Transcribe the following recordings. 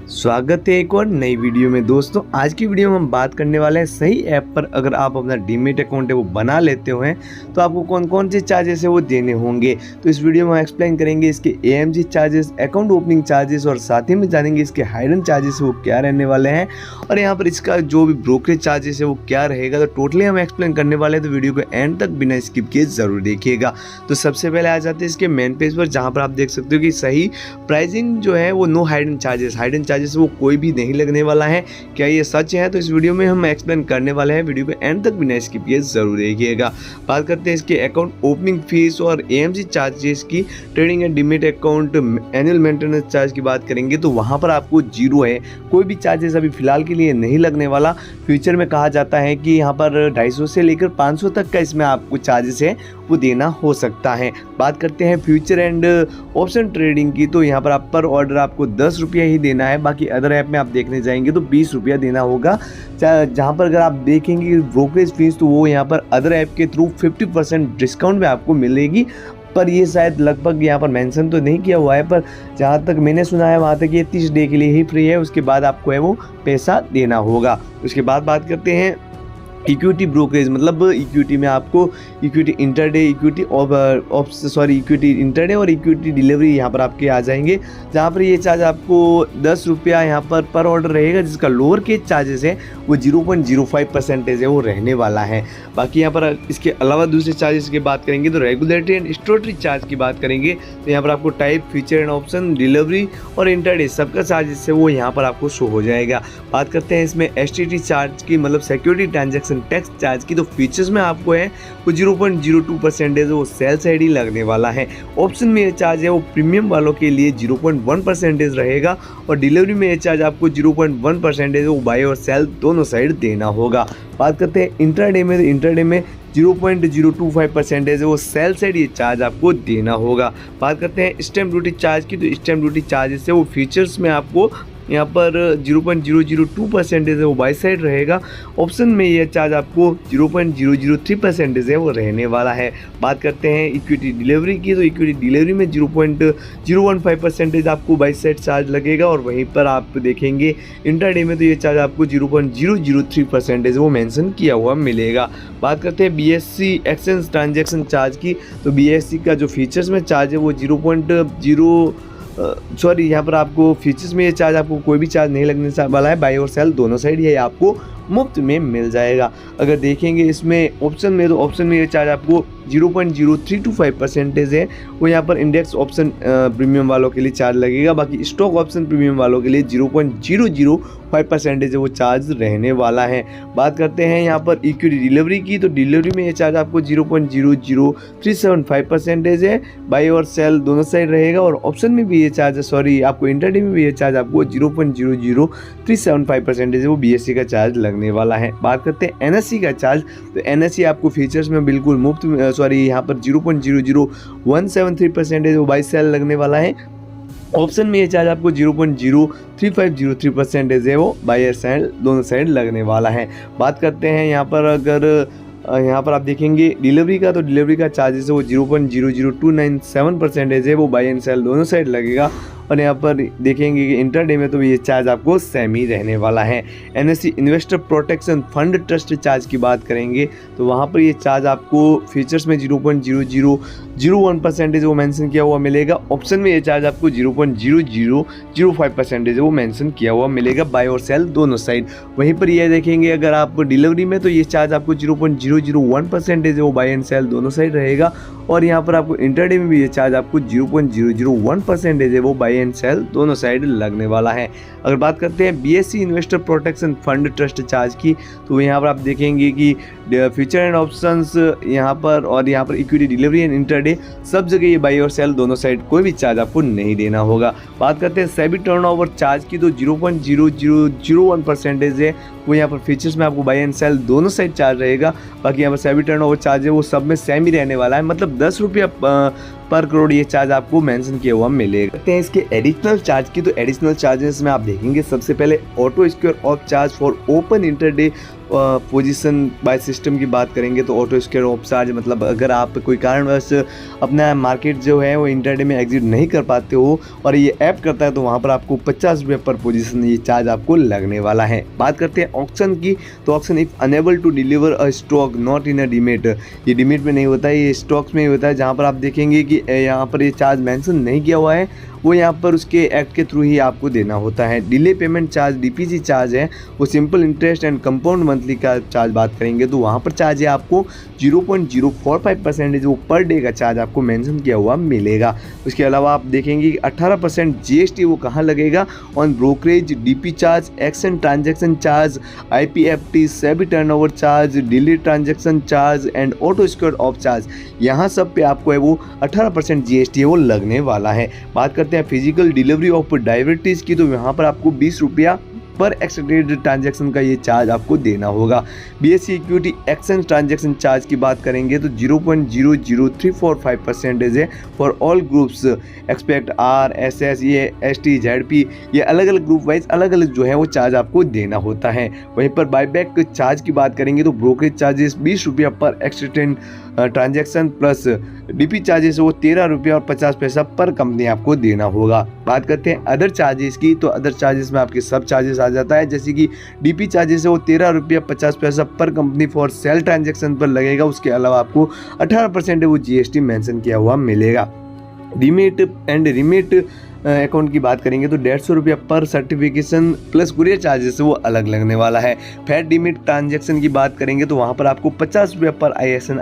स्वागत है एक और नई वीडियो में। दोस्तों आज की वीडियो में हम बात करने वाले हैं सही ऐप पर अगर आप अपना डीमैट अकाउंट है वो बना लेते हो तो आपको कौन कौन से चार्जेस है वो देने होंगे। तो इस वीडियो में हम एक्सप्लेन करेंगे इसके AMG charges, account opening charges और साथ ही में जानेंगे इसके हाइडन चार्जेस वो क्या रहने वाले हैं और यहाँ पर इसका जो भी ब्रोकरेज चार्जेस है वो क्या रहेगा। तो टोटली हम एक्सप्लेन करने वाले हैं, तो वीडियो को एंड तक बिना स्किप किए जरूर देखिएगा। तो सबसे पहले आ जाते हैं इसके मेन पेज पर, जहाँ पर आप देख सकते हो कि सही प्राइसिंग जो है वो नो हाइडन चार्जेस वो कोई भी नहीं लगने वाला है। क्या ये सच है? तो इस वीडियो में हम एक्सप्लेन करने वाले हैं, वीडियो को एंड तक बिना स्किप किए जरूर देखिएगा। बात करते हैं इसके अकाउंट ओपनिंग फीस और AMG चार्जेस की। Trading and demat account annual maintenance charge की बात करेंगे तो वहां पर आपको जीरो है, कोई भी चार्जेस अभी फिलहाल के लिए नहीं लगने वाला। फ्यूचर में कहा जाता है कि यहाँ पर 250 से लेकर 500 तक का इसमें आपको चार्जेस है वो देना हो सकता है। बात करते हैं फ्यूचर एंड ऑप्शन ट्रेडिंग की, तो यहाँ पर आप पर ऑर्डर आपको 10 रुपया ही देना है। बाकी अदर ऐप में आप देखने जाएंगे तो 20 रुपया देना होगा। जहाँ पर अगर आप देखेंगे ब्रोकरेज फीस तो वो यहाँ पर अदर ऐप के थ्रू 50% डिस्काउंट में आपको मिलेगी, पर ये शायद लगभग यहाँ पर मेंशन तो नहीं किया हुआ है, पर जहाँ तक मैंने सुना है वहाँ तक ये 30 डे के लिए ही फ्री है। उसके बाद आपको है वो पैसा देना होगा। उसके बाद बात करते हैं इक्विटी ब्रोकरेज, मतलब इक्विटी में आपको इक्विटी इंटरडे, इक्विटी इंटरडे और इक्विटी डिलीवरी यहाँ पर आपके आ जाएंगे, जहाँ पर ये चार्ज आपको 10 रुपया यहाँ पर ऑर्डर रहेगा, जिसका लोअर के चार्जेस है वो 0.05% है वो रहने वाला है। बाकी यहाँ पर इसके अलावा दूसरे चार्जेस की बात करेंगे तो रेगुलेटरी एंड स्टोटरी चार्ज की बात करेंगे तो यहाँ पर आपको type, feature and option, delivery और इंटरडे सबका चार्जेस है वो यहाँ पर आपको शो हो जाएगा। बात करते हैं इसमें STT चार्ज की, मतलब सिक्योरिटी ट्रांजैक्शन टैक्स चार्ज की। तो फीचर्स में आपको है वो 0.02% है वो सेल साइड ही लगने वाला है। ऑप्शन में ये चार्ज है वो प्रीमियम वालों के लिए 0.1% रहेगा और डिलीवरी में ये चार्ज आपको 0.1% वो बाय और सेल दोनों साइड देना होगा। बात करते हैं इंट्राडे में, तो इंट्राडे में 0.025% है वो सेल साइड ये चार्ज आपको देना होगा। बात करते हैं स्टैम्प ड्यूटी चार्ज की, तो स्टैम्प ड्यूटी चार्जेस है वो फीचर्स में आपको यहाँ पर 0.002% है वो बाई साइड रहेगा। ऑप्शन में ये चार्ज आपको 0.003% है वो रहने वाला है। बात करते हैं इक्विटी डिलीवरी की, तो इक्विटी डिलीवरी में 0.015% आपको बाई साइड चार्ज लगेगा और वहीं पर आप देखेंगे इंट्राडे में तो ये चार्ज आपको 0.003% वो मेंशन किया हुआ मिलेगा। बात करते हैं BSC एक्सचेंज ट्रांजैक्शन चार्ज की, तो BSC का जो फीचर्स में चार्ज है वो यहाँ पर आपको फीचर्स में ये चार्ज आपको कोई भी चार्ज नहीं लगने वाला है, बाई और सेल दोनों साइड ये आपको मुफ्त में मिल जाएगा। अगर देखेंगे इसमें ऑप्शन में, तो ऑप्शन में ये चार्ज आपको 0.0325% है वो यहाँ पर इंडेक्स ऑप्शन प्रीमियम वालों के लिए चार्ज लगेगा। बाकी स्टॉक ऑप्शन प्रीमियम वालों के लिए 0.005% है वो चार्ज रहने वाला है। बात करते हैं यहाँ पर इक्विटी डिलीवरी की, तो डिलीवरी में ये चार्ज आपको 0.00375% है, बाई और सेल दोनों साइड रहेगा और ऑप्शन में भी ये चार्ज आपको इंटरडे में भी ये चार्ज आपको 0.00375% है वो BSC का चार्ज लगने वाला है। बात करते हैं NSE का चार्ज, तो NSE आपको फीचर्स में बिल्कुल मुफ्त यहाँ पर 0.00173% है वो बाई सेल लगने वाला है। ऑप्शन में ये चार्ज आपको 0.03503% है वो बाई सेल दोनों साइड लगने वाला है। बात करते हैं यहाँ पर अगर यहाँ पर आप देखेंगे डिलीवरी का, तो डिलीवरी का चार्जेस है वो 0.00297% है वो बाई एंड सेल दोनों साइड लगेगा और यहाँ पर देखेंगे कि इंटरडे में तो ये चार्ज आपको सेम ही रहने वाला है। NSE investor protection fund trust charge की बात करेंगे तो वहाँ पर ये चार्ज आपको फीचर्स में 0.0001% वो मेंशन किया हुआ मिलेगा। ऑप्शन में ये चार्ज आपको 0.0005% वो मेंशन किया हुआ मिलेगा, बाय और सेल दोनों साइड। वहीं पर ये देखेंगे अगर आप डिलीवरी में, तो ये चार्ज आपको 0.001% वो बाय एंड सेल दोनों साइड रहेगा और यहाँ पर आपको इंटरडे में भी ये चार्ज आपको 0.001% है वो बाई एंड सेल दोनों साइड लगने वाला है। अगर बात करते हैं BSC investor protection fund trust charge की, तो यहाँ पर आप देखेंगे कि फ्यूचर एंड ऑप्शंस यहाँ पर और यहाँ पर इक्विटी डिलीवरी एंड इंटरडे सब जगह ये बाई और सेल दोनों साइड कोई भी चार्ज आपको नहीं देना होगा। बात करते हैं सेबी टर्नओवर चार्ज की, तो 0.0001% है वो यहाँ पर फीचर्स में आपको बाई एंड सेल दोनों साइड चार्ज रहेगा। बाकी यहाँ पर सेबी टर्नओवर चार्ज है वो सब में सेम ही रहने वाला है, मतलब 10 रुपया पर करोड़ ये चार्ज आपको मेंशन किया हुआ मिलेगा। करते हैं इसके एडिशनल चार्ज की, तो एडिशनल चार्जेस में आप देखेंगे सबसे पहले auto square of charge for open intraday position by system की बात करेंगे तो ऑटो स्क्वायर ऑफ चार्ज, मतलब अगर आप कोई कारणवश अपना मार्केट जो है वो इंटरडे में एग्जिट नहीं कर पाते हो और ये ऐप करता है तो वहाँ पर आपको 50 रुपये पर पोजीशन ये चार्ज आपको लगने वाला है। बात करते हैं ऑक्शन की, तो auction if unable to deliver a stock not in a demat, ये डीमेट में नहीं होता है, ये स्टॉक्स में ही होता है, जहाँ पर आप देखेंगे कि यहाँ पर ये चार्ज मेंशन नहीं किया हुआ है, वो यहाँ पर उसके एक्ट के थ्रू ही आपको देना होता है। Delay payment charge DPC charge है, वो simple interest and compound monthly का चार्ज बात करेंगे तो वहाँ पर चार्ज है आपको 0.045% वो पर डे का चार्ज आपको मेंशन किया हुआ मिलेगा। उसके अलावा आप देखेंगे कि 18% जीएसटी वो कहाँ लगेगा, on brokerage, DP charge, action transaction charge, IPFT, SEBI turnover charge, delay transaction charge and auto square of charge, यहाँ सब पे आपको है वो 18% जीएसटी है वो लगने वाला है। बात करते हैं फिजिकल डिलीवरी ऑफ डायबिटीज की, तो यहाँ पर आपको 20 रुपया पर एक्सटेंडेड ट्रांजैक्शन का ये चार्ज आपको देना होगा। BSc equity exchange transaction charge की बात करेंगे तो 0.00345% है for all groups expect R S S, ये एस टी जेड पी, ये अलग अलग ग्रुप वाइज अलग अलग जो है वो चार्ज आपको देना होता है। वहीं पर बायबैक चार्ज की बात करेंगे तो ब्रोकरेज चार्जेस 20 रुपया पर extend transaction plus DP charges वो 13 रुपया और 50 पैसा पर कंपनी आपको देना होगा। बात करते हैं अदर चार्जेस की, तो अदर चार्जेस में आपके सब चार्जेस आ जाता है, जैसे कि डीपी चार्जेस है वो 13 रुपया 50 पैसा पर कंपनी फॉर सेल ट्रांजैक्शन पर लगेगा। उसके अलावा आपको 18% है वो जीएसटी मेंशन किया हुआ मिलेगा। डीमेट एंड रिमेट अकाउंट की बात करेंगे तो 150 रुपया पर सर्टिफिकेशन प्लस कुरियर चार्जेस वो अलग लगने वाला है। फैट डीमेट ट्रांजैक्शन की बात करेंगे तो वहाँ पर आपको 50 रुपया पर ISIN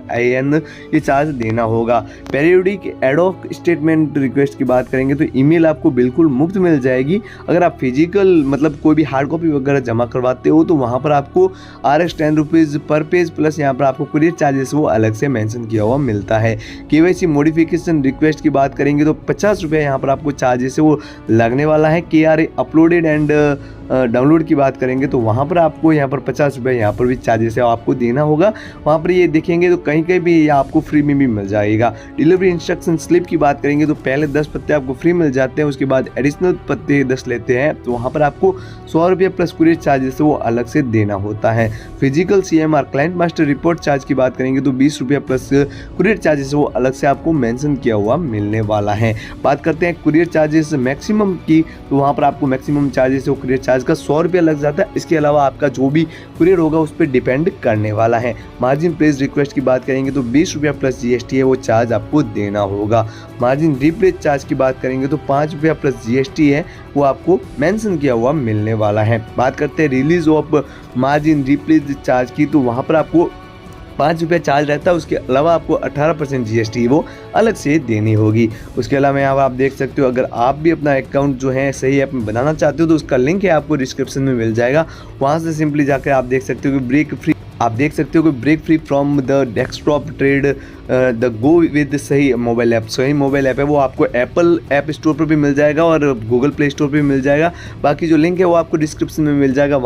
ये चार्ज देना होगा। पेरियोडिक एडॉक स्टेटमेंट रिक्वेस्ट की बात करेंगे तो ईमेल आपको बिल्कुल मुफ्त मिल जाएगी। अगर आप फिजिकल मतलब कोई भी हार्ड कॉपी वगैरह जमा करवाते हो तो वहाँ पर आपको RS 10 रुपीज़ पर पेज प्लस यहाँ पर आपको कुरियर चार्जेस वो अलग से मेंशन किया हुआ मिलता है। KYC मॉडिफिकेशन रिक्वेस्ट की बात करेंगे तो 50 रुपया यहाँ पर आपको चार्जेस से वो लगने वाला है। KRA अपलोडेड एंड डाउनलोड की बात करेंगे तो वहाँ पर आपको यहाँ पर 50 रुपये यहाँ पर भी चार्जेस है आपको देना होगा। वहाँ पर ये देखेंगे तो कहीं कहीं भी आपको फ्री में भी मिल जाएगा। डिलीवरी इंस्ट्रक्शन स्लिप की बात करेंगे तो पहले 10 पत्ते आपको फ्री मिल जाते हैं, उसके बाद एडिशनल पत्ते 10 लेते हैं तो वहाँ पर आपको 100 रुपये प्लस कुरियर चार्जेस वो अलग से देना होता है। Physical CMR client master report charge की बात करेंगे तो 20 रुपया प्लस कुरियर चार्जेस वो अलग से आपको मेंशन किया हुआ मिलने वाला है। बात करते हैं कुरियर चार्जेस मैक्सिमम की, तो वहाँ पर आपको मैक्सिमम चार्जेस वो कुरियर चार्ज का 100 रुपया लग जाता है। इसके अलावा आपका जो भी कुरियर होगा उस पर डिपेंड करने वाला है। मार्जिन प्लेस रिक्वेस्ट की बात करेंगे तो 20 रुपया प्लस GST है वो चार्ज आपको देना होगा। मार्जिन रिप्लेस चार्ज की बात करेंगे तो 5 रुपया प्लस GST है वो आपको मेंशन किया हुआ मिलने वाला है। बात करते हैं release of margin replace charge की, तो वहाँ पर आपको 5 रुपया चार्ज रहता है, उसके अलावा आपको 18% GST वो अलग से देनी होगी। उसके अलावा यहाँ आप देख सकते हो अगर आप भी अपना अकाउंट जो है सही ऐप में बनाना चाहते हो तो उसका लिंक है आपको डिस्क्रिप्शन में मिल जाएगा। वहाँ से सिंपली जाकर आप देख सकते हो कि break free from the desktop trade the go with Sahi mobile app. Sahi mobile app है वो आपको एप्पल ऐप स्टोर पर भी मिल जाएगा और गूगल प्ले स्टोर पर भी मिल जाएगा। बाकी जो लिंक है वो आपको डिस्क्रिप्शन में मिल जाएगा।